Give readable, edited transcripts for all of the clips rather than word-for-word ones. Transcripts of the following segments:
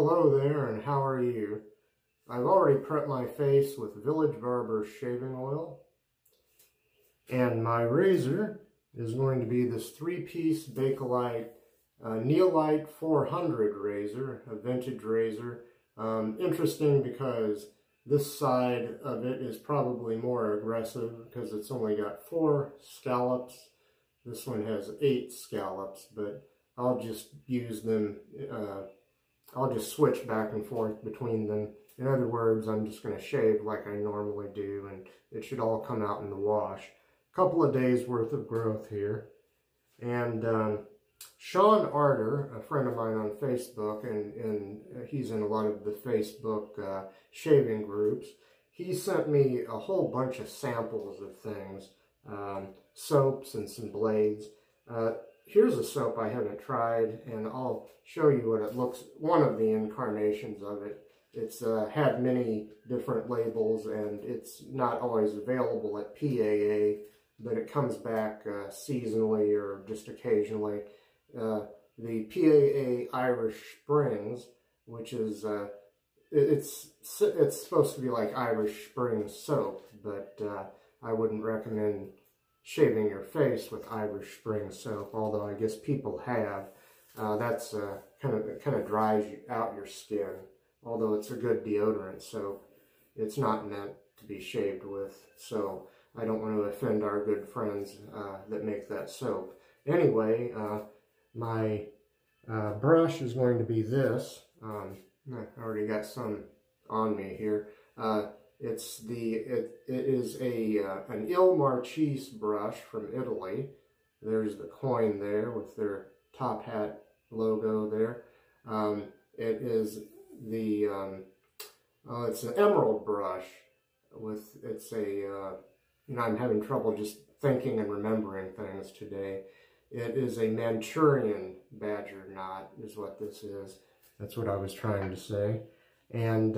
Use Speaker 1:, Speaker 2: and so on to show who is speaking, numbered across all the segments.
Speaker 1: hello there, and how are you? I've already prepped my face with Village Barber shaving oil, and my razor is going to be this 3-piece Bakelite Neillite 400 razor, a vintage razor. Interesting because this side of it is probably more aggressive because it's only got 4 scallops. This one has 8 scallops, but I'll just use them, I'll just switch back and forth between them. In other words, I'm just going to shave like I normally do, and it should all come out in the wash. A couple of days worth of growth here. And Sean Arter, a friend of mine on Facebook, and he's in a lot of the Facebook shaving groups, he sent me a whole bunch of samples of things, soaps and some blades. Here's a soap I haven't tried, and I'll show you what it looks, one of the incarnations of it. It's had many different labels, and it's not always available at PAA, but it comes back seasonally or just occasionally. The PAA Irish Springs, which is, it's supposed to be like Irish Springs soap, but I wouldn't recommend shaving your face with Irish Springs soap, although I guess people have. That's kind of dries out your skin. Although it's a good deodorant soap, it's not meant to be shaved with, so I don't want to offend our good friends that make that soap. Anyway, my brush is going to be this. I already got some on me here. It is an Il Marchese brush from Italy. There's the coin there with their top hat logo there. It is the it's an emerald brush with, it's a you know, I'm having trouble just thinking and remembering things today. It is a Manchurian badger knot is what this is. That's what I was trying to say. And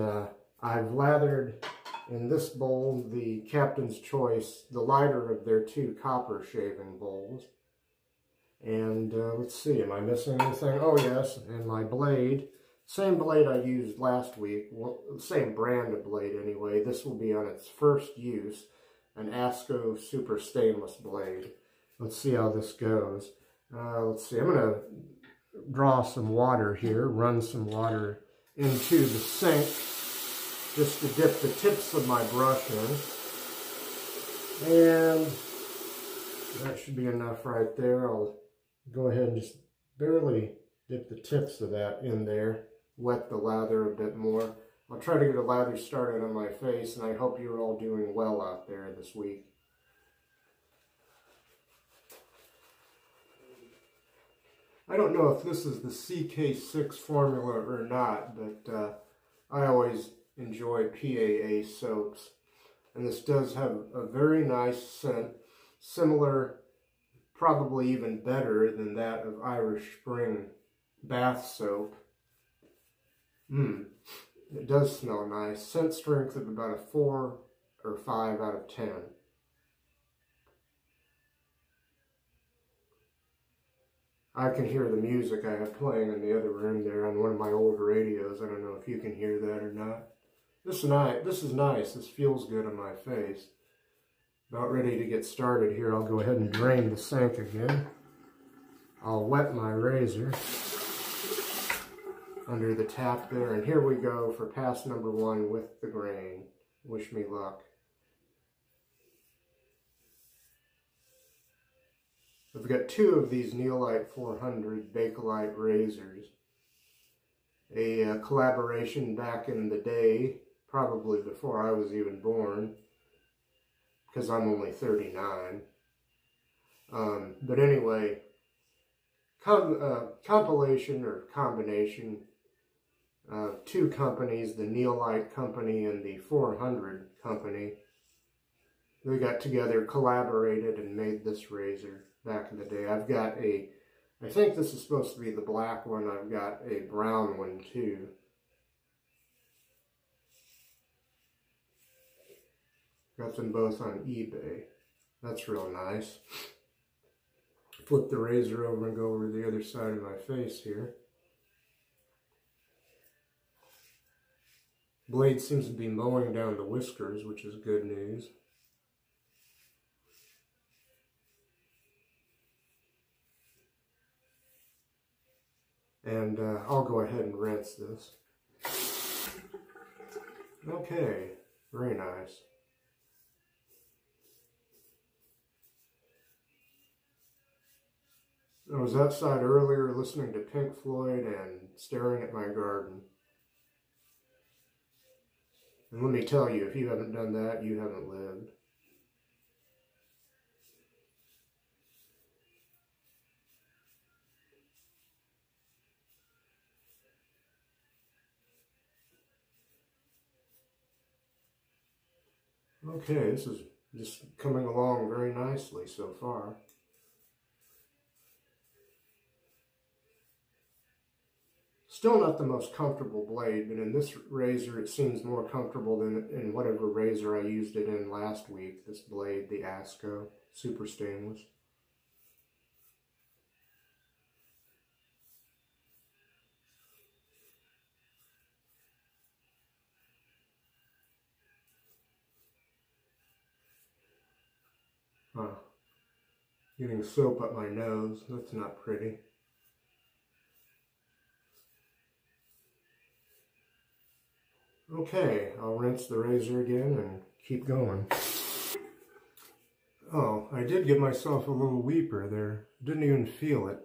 Speaker 1: I've lathered in this bowl the Captain's Choice, the lighter of their 2 copper shaving bowls. And let's see, am I missing anything? Oh yes, and my blade. Same blade I used last week, well, same brand of blade anyway. This will be on its first use, an Asco Super Stainless blade. Let's see how this goes. Let's see, I'm going to draw some water here, run some water into the sink, just to dip the tips of my brush in. And that should be enough right there. I'll go ahead and just barely dip the tips of that in there. Wet the lather a bit more. I'll try to get a lather started on my face, and I hope you're all doing well out there this week. I don't know if this is the CK6 formula or not, but I always enjoy PAA soaps. And this does have a very nice scent, similar, probably even better than that of Irish Spring bath soap. It does smell nice. Scent strength of about a 4 or 5 out of 10. I can hear the music I have playing in the other room there on one of my old radios. I don't know if you can hear that or not. This is nice. This feels good on my face. About ready to get started here. I'll go ahead and drain the sink again. I'll wet my razor under the tap there, and here we go for pass number 1 with the grain. Wish me luck. I've got 2 of these Neillite 400 Bakelite razors. A collaboration back in the day, probably before I was even born, because I'm only 39. But anyway, compilation or combination of 2 companies, the Neillite company and the 400 company. They got together, collaborated, and made this razor back in the day. I've got a, I think this is supposed to be the black one. I've got a brown one too. Got them both on eBay. That's real nice. Flip the razor over and go over the other side of my face here. Blade seems to be mowing down the whiskers, which is good news. And I'll go ahead and rinse this. Okay, very nice. I was outside earlier listening to Pink Floyd and staring at my garden. And let me tell you, if you haven't done that, you haven't lived. Okay, this is just coming along very nicely so far. Still not the most comfortable blade, but in this razor it seems more comfortable than in whatever razor I used it in last week, this blade, the Asco Super Stainless. Getting soap up my nose, that's not pretty. Okay, I'll rinse the razor again and keep going. Oh, I did give myself a little weeper there. Didn't even feel it.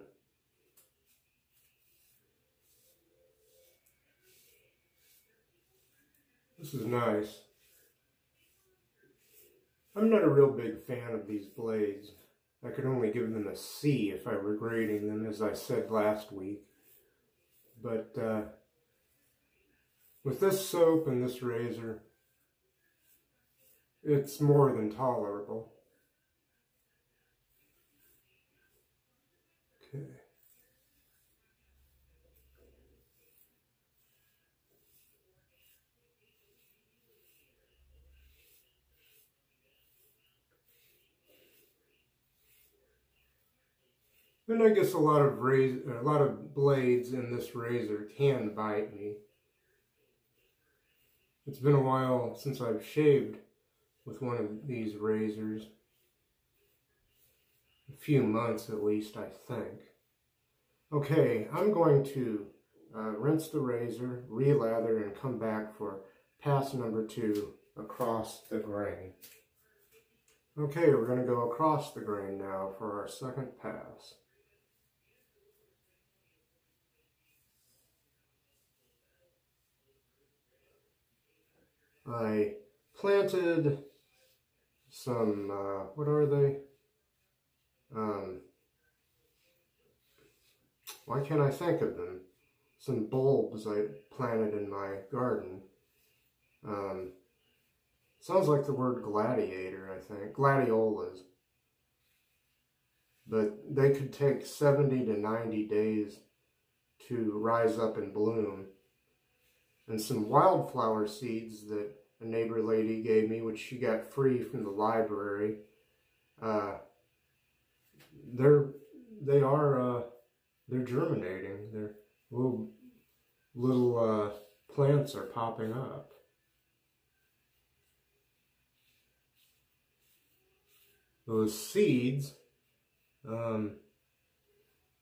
Speaker 1: This is nice. I'm not a real big fan of these blades. I could only give them a C if I were grading them, as I said last week. But with this soap and this razor, it's more than tolerable. Okay. And I guess a lot of blades in this razor can bite me. It's been a while since I've shaved with one of these razors. A few months at least, I think. Okay, I'm going to rinse the razor, relather, and come back for pass number 2 across the grain. Okay, we're going to go across the grain now for our second pass. I planted some, what are they? Why can't I think of them? Some bulbs I planted in my garden. Sounds like the word gladiator, I think. Gladiolas. But they could take 70 to 90 days to rise up and bloom. And some wildflower seeds that a neighbor lady gave me, which she got free from the library. They're germinating. Their little plants are popping up. Those seeds, well,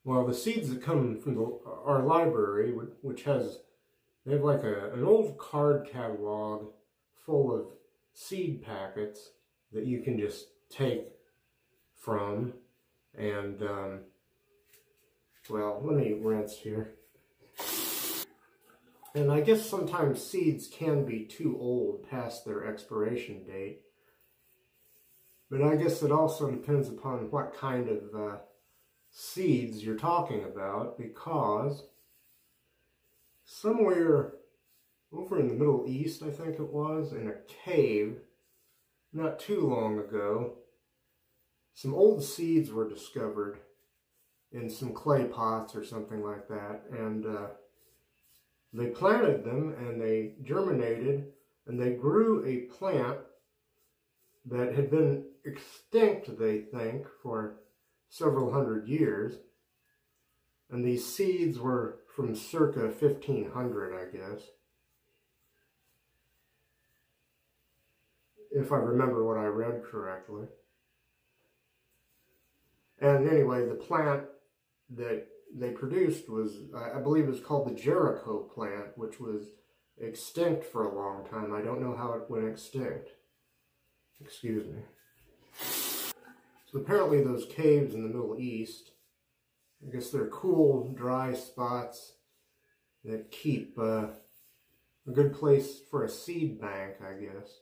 Speaker 1: the seeds that come from our library, which has, they have like an old card catalog full of seed packets that you can just take from. And, well, let me rinse here. And I guess sometimes seeds can be too old past their expiration date. But I guess it also depends upon what kind of seeds you're talking about, because somewhere over in the Middle East, I think it was, in a cave not too long ago, some old seeds were discovered in some clay pots or something like that, and they planted them and they germinated and they grew a plant that had been extinct, they think, for several hundred years. And these seeds were from circa 1500, I guess. if I remember what I read correctly. And anyway, the plant that they produced was, I believe it was called the Jericho plant, which was extinct for a long time. I don't know how it went extinct. Excuse me. So apparently those caves in the Middle East, I guess they're cool, dry spots that keep a good place for a seed bank, I guess.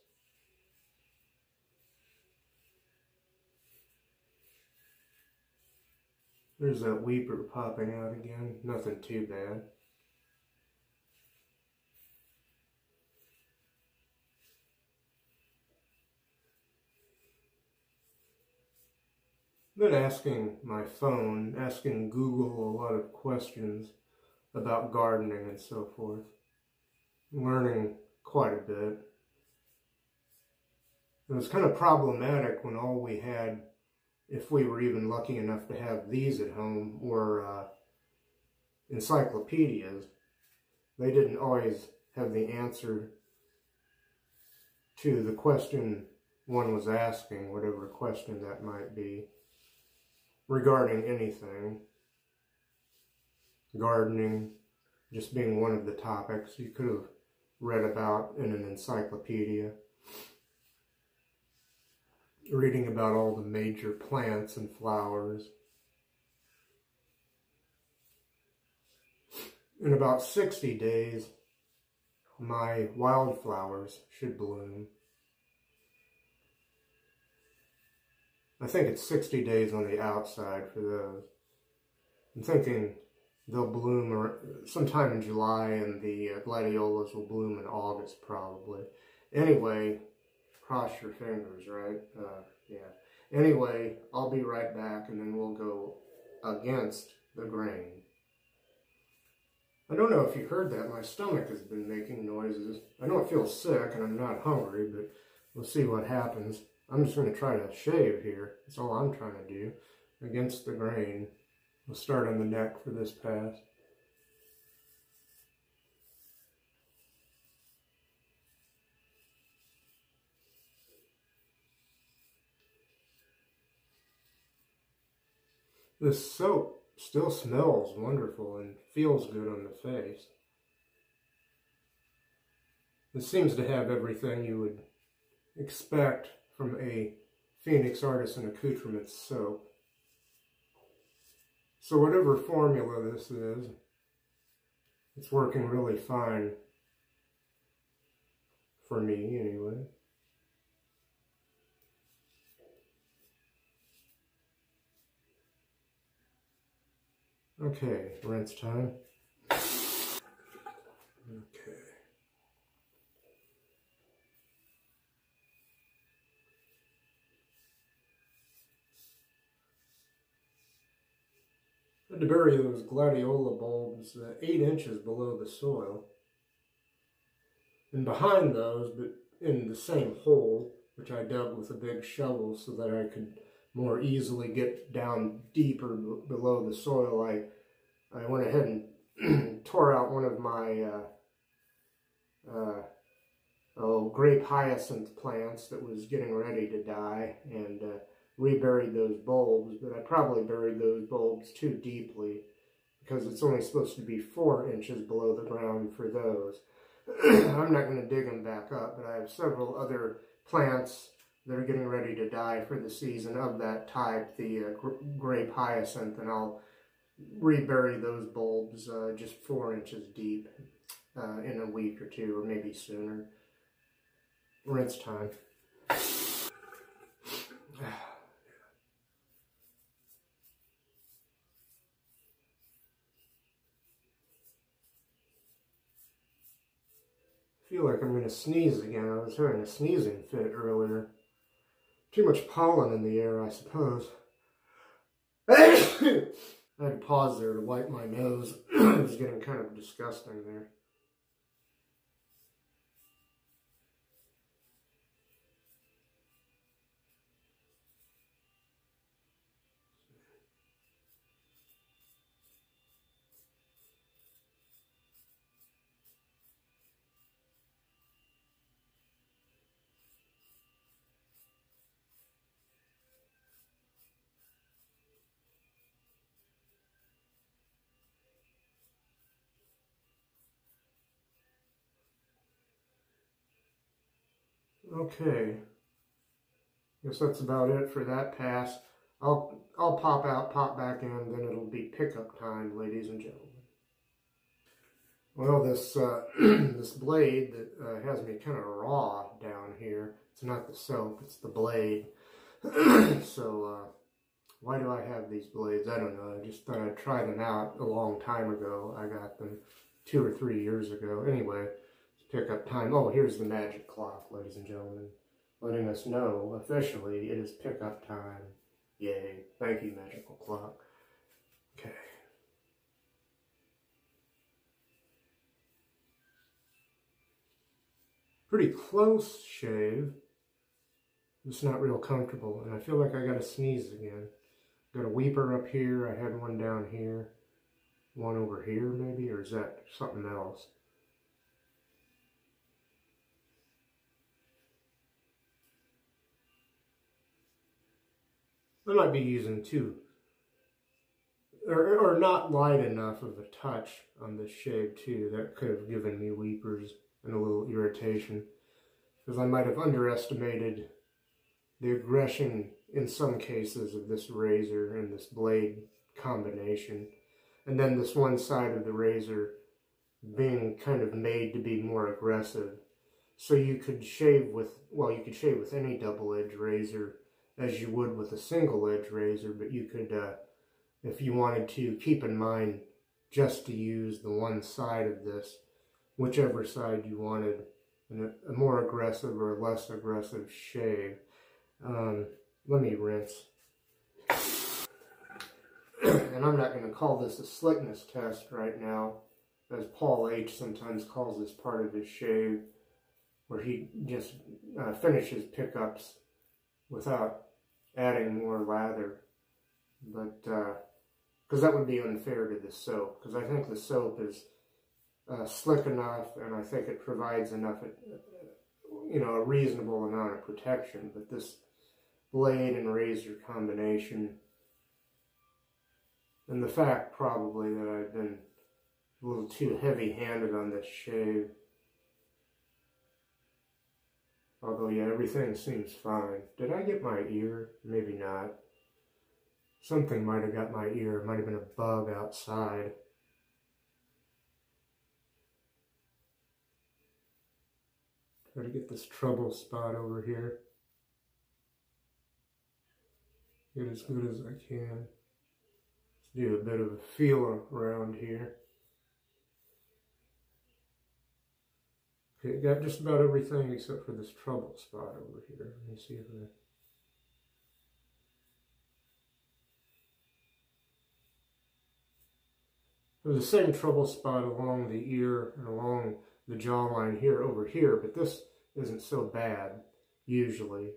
Speaker 1: There's that weeper popping out again. Nothing too bad. I've been asking my phone, asking Google a lot of questions about gardening and so forth. I'm learning quite a bit. It was kind of problematic when all we had, if we were even lucky enough to have these at home, were encyclopedias. They didn't always have the answer to the question one was asking, whatever question that might be, regarding anything. Gardening just being one of the topics you could have read about in an encyclopedia. Reading about all the major plants and flowers. In about 60 days, my wildflowers should bloom. I think it's 60 days on the outside for those. I'm thinking they'll bloom sometime in July, and the gladiolas will bloom in August probably. Anyway, cross your fingers, right? Yeah. Anyway, I'll be right back, and then we'll go against the grain. I don't know if you heard that. My stomach has been making noises. I don't feel sick, and I'm not hungry, but we'll see what happens. I'm just going to try to shave here. That's all I'm trying to do. Against the grain. We'll start on the neck for this pass. This soap still smells wonderful and feels good on the face. It seems to have everything you would expect from a Phoenix Artisan Accoutrements soap. So whatever formula this is, it's working really fine for me anyway. Okay, rinse time. Okay. I had to bury those gladiola bulbs 8 inches below the soil. And behind those, but in the same hole, which I dug with a big shovel so that I could more easily get down deeper below the soil, I went ahead and tore out one of my grape hyacinth plants that was getting ready to die, and reburied those bulbs. But I probably buried those bulbs too deeply, because it's only supposed to be 4 inches below the ground for those. I'm not going to dig them back up, but I have several other plants that are getting ready to die for the season of that type, the grape hyacinth, and I'll rebury those bulbs just 4 inches deep in a week or two, or maybe sooner. Rinse time. I feel like I'm going to sneeze again. I was having a sneezing fit earlier. Too much pollen in the air, I suppose. I had to pause there to wipe my nose. It was getting kind of disgusting there. Okay. Guess that's about it for that pass. I'll pop out, pop back in, then it'll be pickup time, ladies and gentlemen. Well, this this blade that has me kind of raw down here. It's not the soap, it's the blade. So why do I have these blades? I don't know. I just thought I'd try them out a long time ago. I got them 2 or 3 years ago. Anyway, it's pickup time. Oh, here's the magic clock, ladies and gentlemen, letting us know officially it is pickup time. Yay. Thank you, magical clock. Okay. Pretty close shave. It's not real comfortable, and I feel like I gotta sneeze again. Got a weeper up here. I had one down here. One over here, maybe? Or is that something else? I might be using two. Or not light enough of a touch on this shave, too. That could have given me weepers and a little irritation. Because I might have underestimated the aggression in some cases of this razor and this blade combination. And then this one side of the razor being kind of made to be more aggressive. So you could shave with, well, you could shave with any double-edged razor as you would with a single-edged razor, but you could, if you wanted to, keep in mind just to use the one side of this, whichever side you wanted, in a more aggressive or less aggressive shave. Let me rinse. And I'm not going to call this a slickness test right now, as Paul H. sometimes calls this part of his shave, where he just finishes pickups without adding more lather. But, because that would be unfair to the soap, because I think the soap is slick enough, and I think it provides enough, you know, a reasonable amount of protection. But this blade and razor combination, and the fact probably that I've been a little too heavy-handed on this shave. Although, yeah, everything seems fine. Did I get my ear? Maybe not. Something might have got my ear. It might have been a bug outside. Try to get this trouble spot over here. Get as good as I can. Let's do a bit of a feel around here. Okay, got just about everything except for this trouble spot over here. Let me see if I... There's the same trouble spot along the ear and along the jawline here over here, but this isn't so bad, usually.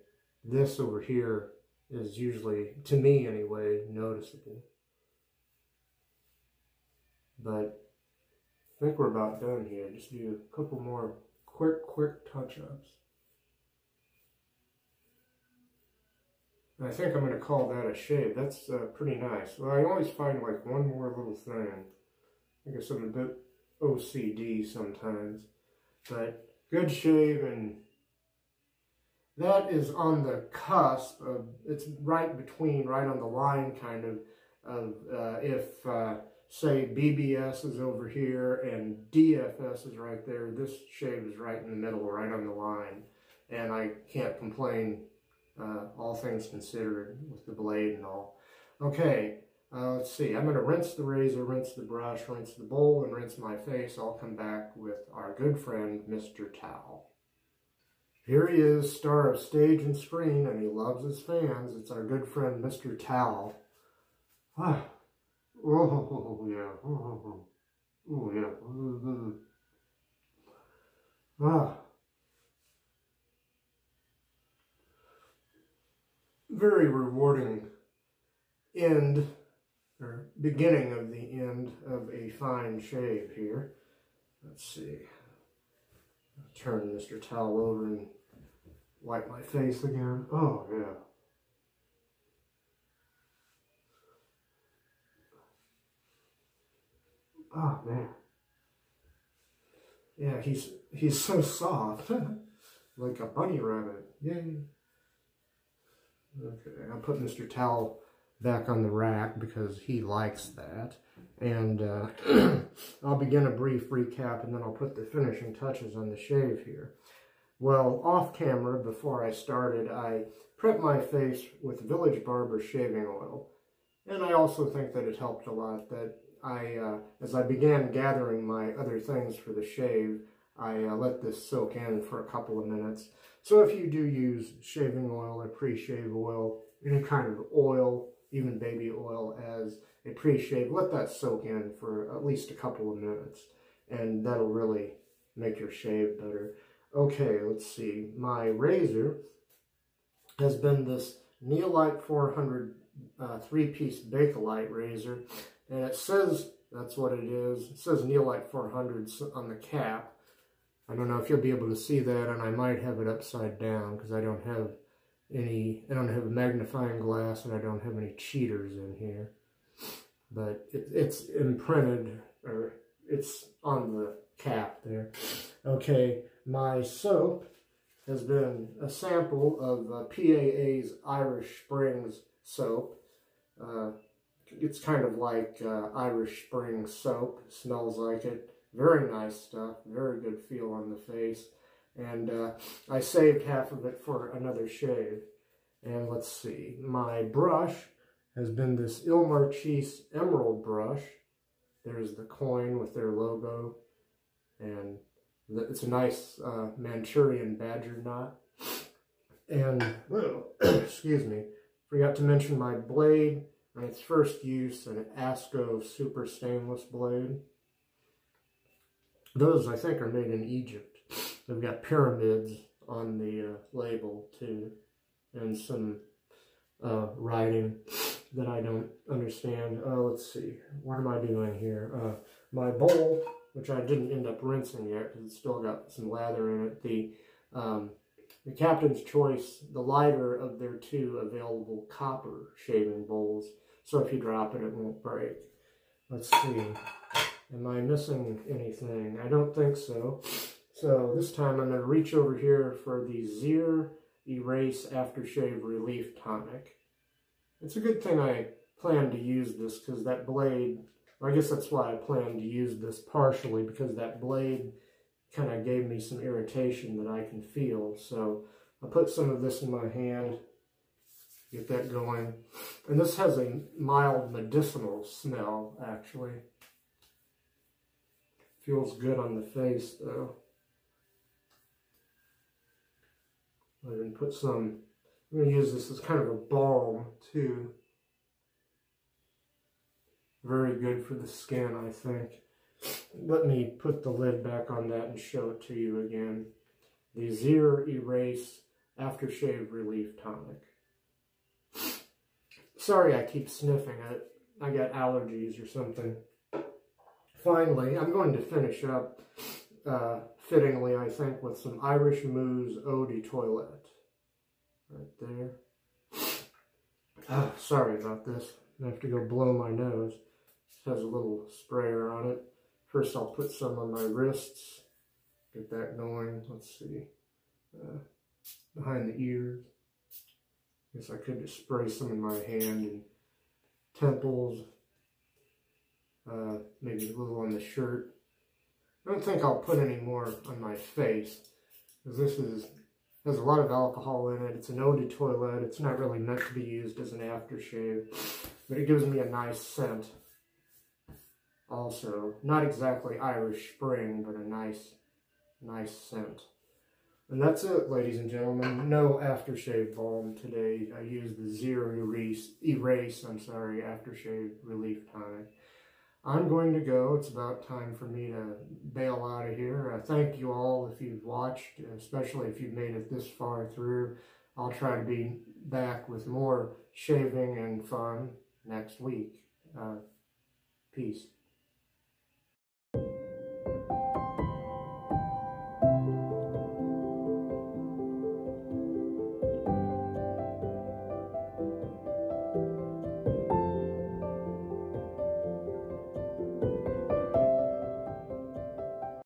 Speaker 1: This over here is usually, to me anyway, noticeable. But I think we're about done here. Just do a couple more quick touch-ups. I think I'm going to call that a shave. That's pretty nice. Well, I always find like one more little thing. I guess I'm a bit OCD sometimes. But good shave, and that is on the cusp of, it's right between, right on the line kind of if say BBS is over here and DFS is right there, this shave is right in the middle, right on the line. And I can't complain, all things considered, with the blade and all. Okay, let's see. I'm going to rinse the razor, rinse the brush, rinse the bowl, and rinse my face. I'll come back with our good friend, Mr. Towel. Here he is, star of stage and screen, and he loves his fans. It's our good friend, Mr. Towel. Ah. Oh, yeah. Oh, yeah. Ah. Very rewarding end, or beginning of the end of a fine shave here. Let's see. I'll turn Mr. Towel over and wipe my face again. Oh, yeah. Oh, man. Yeah, he's so soft. like a bunny rabbit. Yay. Okay, I'll put Mr. Towel back on the rack because he likes that. And I'll begin a brief recap and then I'll put the finishing touches on the shave here. Well, off camera, before I started, I prepped my face with Village Barber shaving oil. And I also think that it helped a lot that as I began gathering my other things for the shave, I let this soak in for a couple of minutes. So if you do use shaving oil or pre-shave oil, any kind of oil, even baby oil as a pre-shave, let that soak in for at least a couple of minutes. And that'll really make your shave better. Okay, let's see. My razor has been this Neillite 400 three-piece Bakelite razor. And it says, that's what it is. It says Neillite 400 on the cap. I don't know if you'll be able to see that, and I might have it upside down because I don't have a magnifying glass and I don't have any cheaters in here. But it's imprinted, or it's on the cap there. Okay, my soap has been a sample of PAA's Irish Springs soap. It's kind of like Irish Springs soap. It smells like it. Very nice stuff. Very good feel on the face. And I saved half of it for another shave. And let's see. My brush has been this Marchese Emerald brush. There's the coin with their logo. And it's a nice Manchurian badger knot. And, excuse me, forgot to mention my blade. On its first use, an Asco Super Stainless blade. Those, I think, are made in Egypt. They've got pyramids on the label, too. And some writing that I don't understand. Let's see. What am I doing here? My bowl, which I didn't end up rinsing yet because it's still got some lather in it. The Captain's Choice, the lighter of their two available copper shaving bowls. So if you drop it, it won't break. Let's see. Am I missing anything? I don't think so. So this time I'm going to reach over here for the Zirh Erase Aftershave Relief Tonic. It's a good thing I planned to use this because that blade, I guess that's why I planned to use this partially, because that blade kind of gave me some irritation that I can feel. So I'll put some of this in my hand, get that going. And this has a mild medicinal smell, actually. Feels good on the face, though. I'm going to put some, I'm going to use this as kind of a balm, too. Very good for the skin, I think. Let me put the lid back on that and show it to you again. The Zirh Erase Aftershave Relief Tonic. Sorry I keep sniffing it. I got allergies or something. Finally, I'm going to finish up, fittingly, I think, with some Irish Moos Eau de Toilette. Right there. Sorry about this. I have to go blow my nose. It has a little sprayer on it. First, I'll put some on my wrists. Get that going. Let's see. Behind the ears. Guess I could just spray some in my hand and temples. Maybe a little on the shirt. I don't think I'll put any more on my face, because this has a lot of alcohol in it. It's an eau de toilette. It's not really meant to be used as an aftershave, but it gives me a nice scent. Also, not exactly Irish Spring, but a nice scent. And that's it, ladies and gentlemen. No aftershave balm today. I used the Zirh Erase Aftershave Relief Tonic. I'm going to go. It's about time for me to bail out of here. Thank you all if you've watched, especially if you've made it this far through. I'll try to be back with more shaving and fun next week. Peace.